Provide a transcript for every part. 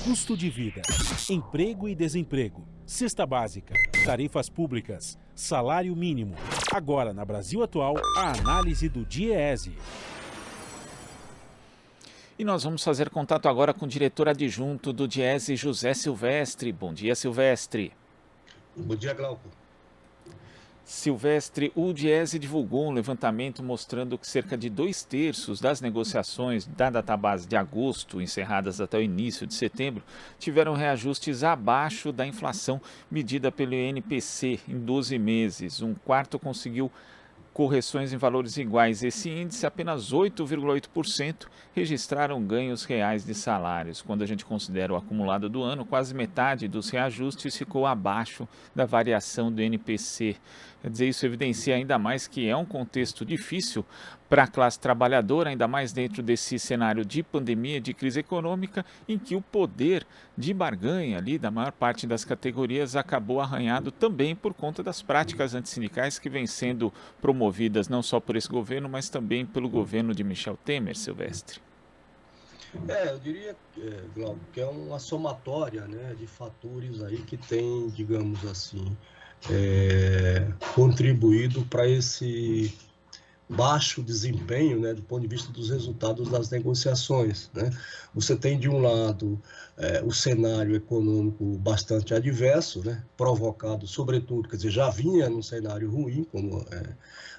custo de vida, emprego e desemprego, cesta básica, tarifas públicas, salário mínimo. Agora, na Brasil Atual, a análise do DIEESE. E nós vamos fazer contato agora com o diretor adjunto do DIEESE, José Silvestre. Bom dia, Silvestre. Bom dia, Glauco. Silvestre, o DIEESE divulgou um levantamento mostrando que cerca de 2/3 das negociações da database de agosto, encerradas até o início de setembro, tiveram reajustes abaixo da inflação medida pelo INPC em 12 meses. Um quarto conseguiu correções em valores iguais. Esse índice, apenas 8,8%, registraram ganhos reais de salários. Quando a gente considera o acumulado do ano, quase metade dos reajustes ficou abaixo da variação do INPC. Quer dizer, isso evidencia ainda mais que é um contexto difícil para a classe trabalhadora, ainda mais dentro desse cenário de pandemia, de crise econômica, em que o poder de barganha ali da maior parte das categorias acabou arranhado também por conta das práticas antissindicais que vêm sendo promovidas não só por esse governo, mas também pelo governo de Michel Temer, Silvestre. Eu diria, Glauco, que é uma somatória, né, de fatores aí que tem, digamos assim, contribuído para esse baixo desempenho, né, do ponto de vista dos resultados das negociações, né? Você tem, de um lado, o cenário econômico bastante adverso, né, provocado, sobretudo, quer dizer, já vinha num cenário ruim, como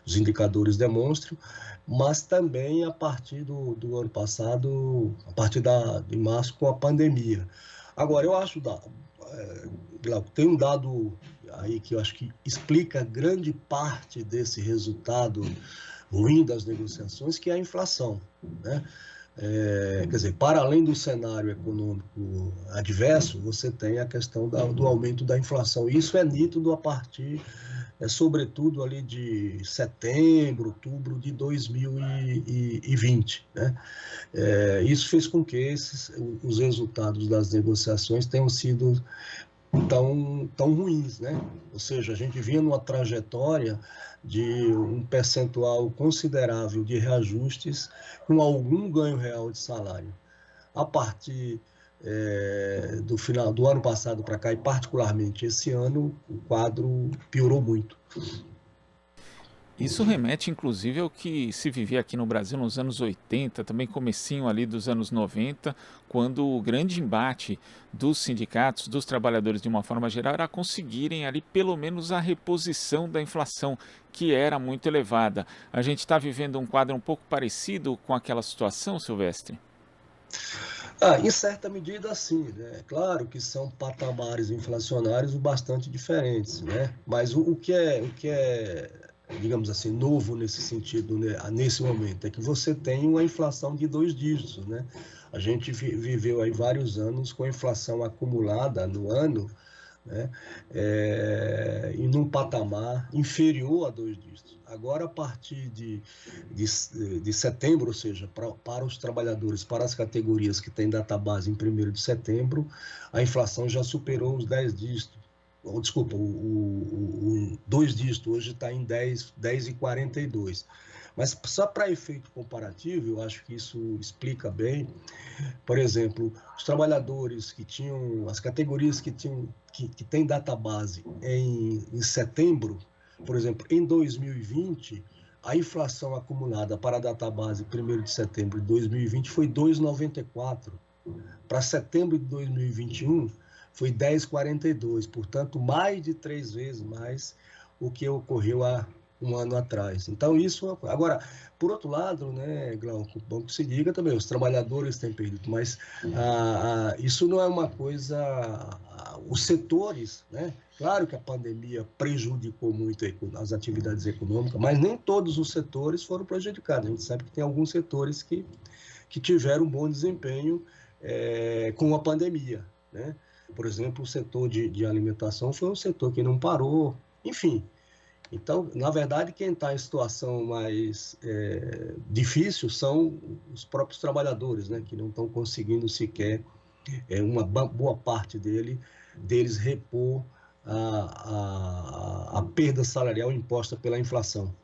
os indicadores demonstram, mas também a partir do ano passado, a partir de março, com a pandemia. Agora, eu acho, Glauco, tem um dado aí que eu acho que explica grande parte desse resultado ruim das negociações, que é a inflação, né? Quer dizer, para além do cenário econômico adverso, você tem a questão do aumento da inflação. Isso é nítido a partir, sobretudo, ali de setembro, outubro de 2020, né? Isso fez com que os resultados das negociações tenham sido tão ruins, né? Ou seja, a gente vinha numa trajetória de um percentual considerável de reajustes com algum ganho real de salário. A partir do final do ano passado para cá, e particularmente esse ano, o quadro piorou muito. Isso remete, inclusive, ao que se vivia aqui no Brasil nos anos 80, também comecinho ali dos anos 90, quando o grande embate dos sindicatos, dos trabalhadores de uma forma geral, era conseguirem ali pelo menos a reposição da inflação, que era muito elevada. A gente está vivendo um quadro um pouco parecido com aquela situação, Silvestre? Em certa medida, sim, né? Claro que são patamares inflacionários bastante diferentes, né? Mas o que é, digamos assim, novo nesse sentido, né, nesse momento, é que você tem uma inflação de 2 dígitos, né? A gente viveu aí vários anos com a inflação acumulada no ano, né, e num patamar inferior a 2 dígitos. Agora, a partir de setembro, ou seja, para os trabalhadores, para as categorias que têm database em 1º de setembro, a inflação já superou os 10 dígitos. Desculpa, o 2 dígitos hoje está em 10,42. Mas só para efeito comparativo, eu acho que isso explica bem. Por exemplo, os trabalhadores que tinham, as categorias que têm database em setembro, por exemplo, em 2020, a inflação acumulada para a database 1º de setembro de 2020 foi 2,94. Para setembro de 2021, foi 10,42, portanto, mais de 3 vezes mais o que ocorreu há um ano atrás. Então, isso... Agora, por outro lado, né, Glauco, bom que se diga também, os trabalhadores têm perdido, mas isso não é uma coisa... Os setores, né? Claro que a pandemia prejudicou muito as atividades econômicas, mas nem todos os setores foram prejudicados. A gente sabe que tem alguns setores que tiveram um bom desempenho com a pandemia, né? Por exemplo, o setor de alimentação foi um setor que não parou, enfim. Então, na verdade, quem está em situação mais difícil são os próprios trabalhadores, né, que não estão conseguindo sequer, uma boa parte deles repor a perda salarial imposta pela inflação.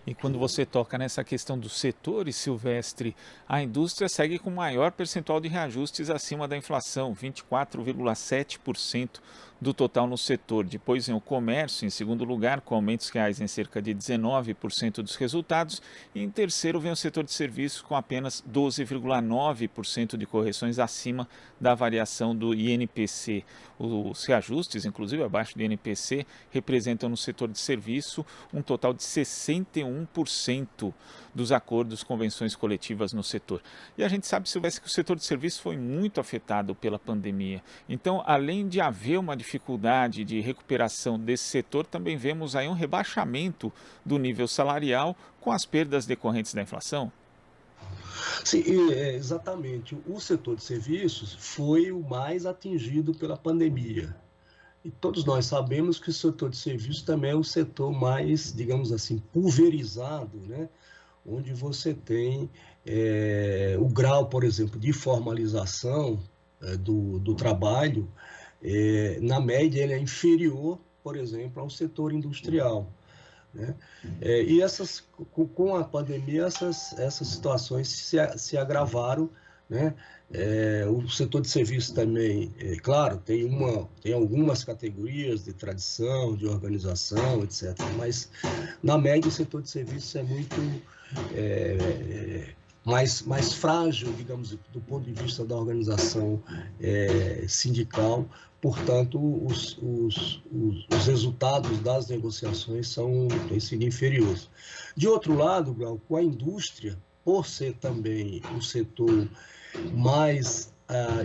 E quando você toca nessa questão dos setores, Silvestre, a indústria segue com maior percentual de reajustes acima da inflação, 24,7% do total no setor. Depois vem o comércio, em segundo lugar, com aumentos reais em cerca de 19% dos resultados. E em terceiro vem o setor de serviços, com apenas 12,9% de correções acima da variação do INPC. Os reajustes, inclusive abaixo do INPC, representam no setor de serviço um total de 61% dos acordos, convenções coletivas no setor. E a gente sabe, Silvestre, que o setor de serviços foi muito afetado pela pandemia. Então, além de haver uma dificuldade de recuperação desse setor, também vemos aí um rebaixamento do nível salarial com as perdas decorrentes da inflação. Sim, exatamente. O setor de serviços foi o mais atingido pela pandemia. E todos nós sabemos que o setor de serviços também é o setor mais, digamos assim, pulverizado, né? Onde você tem o grau, por exemplo, de formalização do trabalho, na média ele é inferior, por exemplo, ao setor industrial, né? E com a pandemia essas situações se agravaram, né? O setor de serviços também, claro, tem algumas categorias de tradição, de organização, etc. Mas, na média, o setor de serviços é muito mais frágil, digamos, do ponto de vista da organização sindical. Portanto, os resultados das negociações têm sido inferiores. De outro lado, Glauco, a indústria, por ser também o setor mais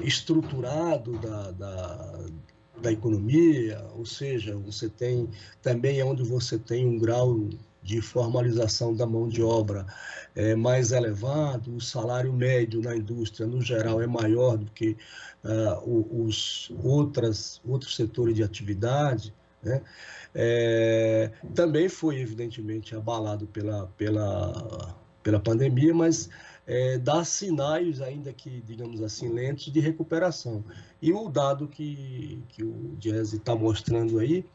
estruturado da economia, ou seja, você tem também onde você tem um grau de formalização da mão de obra mais elevado, o salário médio na indústria, no geral, é maior do que os outros setores de atividade, né? Também foi, evidentemente, abalado pela pandemia, mas dá sinais, ainda que, digamos assim, lentos, de recuperação. E o dado que o Diese está mostrando aí,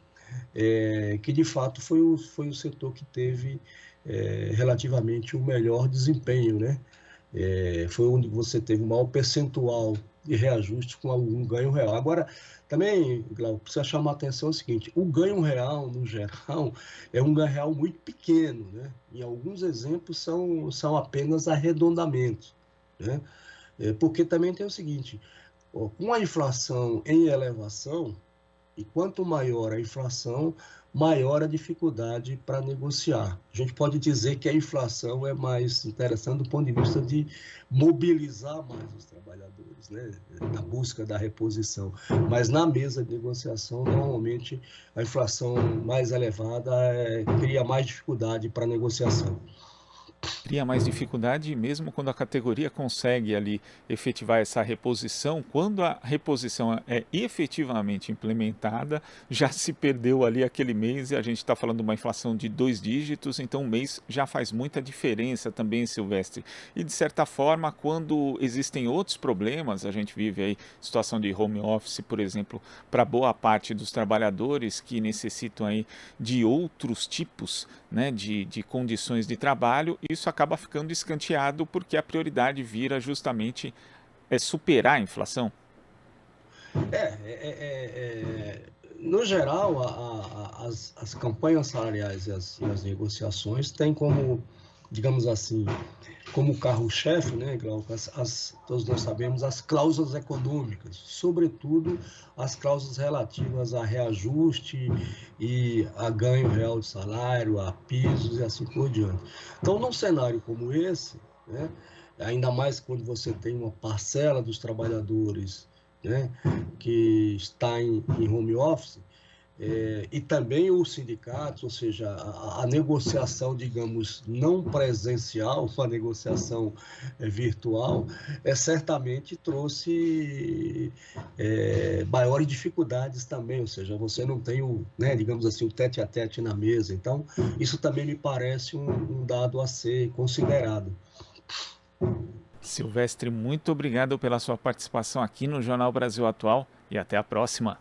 que de fato foi o setor que teve relativamente o melhor desempenho, né? Foi onde você teve o maior percentual de reajuste com algum ganho real. Agora, também, Glauco, precisa chamar a atenção o seguinte: o ganho real, no geral, é um ganho real muito pequeno, né? Em alguns exemplos são apenas arredondamentos, né? Porque também tem o seguinte: com a inflação em elevação, e quanto maior a inflação, maior a dificuldade para negociar. A gente pode dizer que a inflação é mais interessante do ponto de vista de mobilizar mais os trabalhadores, né? Na busca da reposição. Mas na mesa de negociação, normalmente, a inflação mais elevada cria mais dificuldade para a negociação. Cria mais dificuldade mesmo quando a categoria consegue ali efetivar essa reposição. Quando a reposição é efetivamente implementada, já se perdeu ali aquele mês e a gente está falando de uma inflação de 2 dígitos, então um mês já faz muita diferença também, Silvestre. E de certa forma, quando existem outros problemas, a gente vive aí situação de home office, por exemplo, para boa parte dos trabalhadores que necessitam aí de outros tipos, né, de condições de trabalho, isso acaba ficando escanteado porque a prioridade vira justamente superar a inflação. No geral, as campanhas salariais e as negociações têm como, digamos assim, como carro-chefe, né, Glauco, todos nós sabemos, as cláusulas econômicas, sobretudo as cláusulas relativas a reajuste e a ganho real de salário, a pisos e assim por diante. Então, num cenário como esse, né, ainda mais quando você tem uma parcela dos trabalhadores, né, que está em home office, e também os sindicatos, ou seja, a negociação, digamos, não presencial, a negociação virtual, certamente trouxe maiores dificuldades também, ou seja, você não tem digamos assim, o tete-a-tete na mesa. Então, isso também me parece um dado a ser considerado. Silvestre, muito obrigado pela sua participação aqui no Jornal Brasil Atual e até a próxima.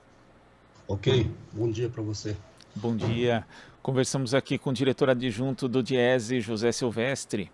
Ok, bom dia para você. Bom dia. Conversamos aqui com o diretor adjunto do Diese, José Silvestre.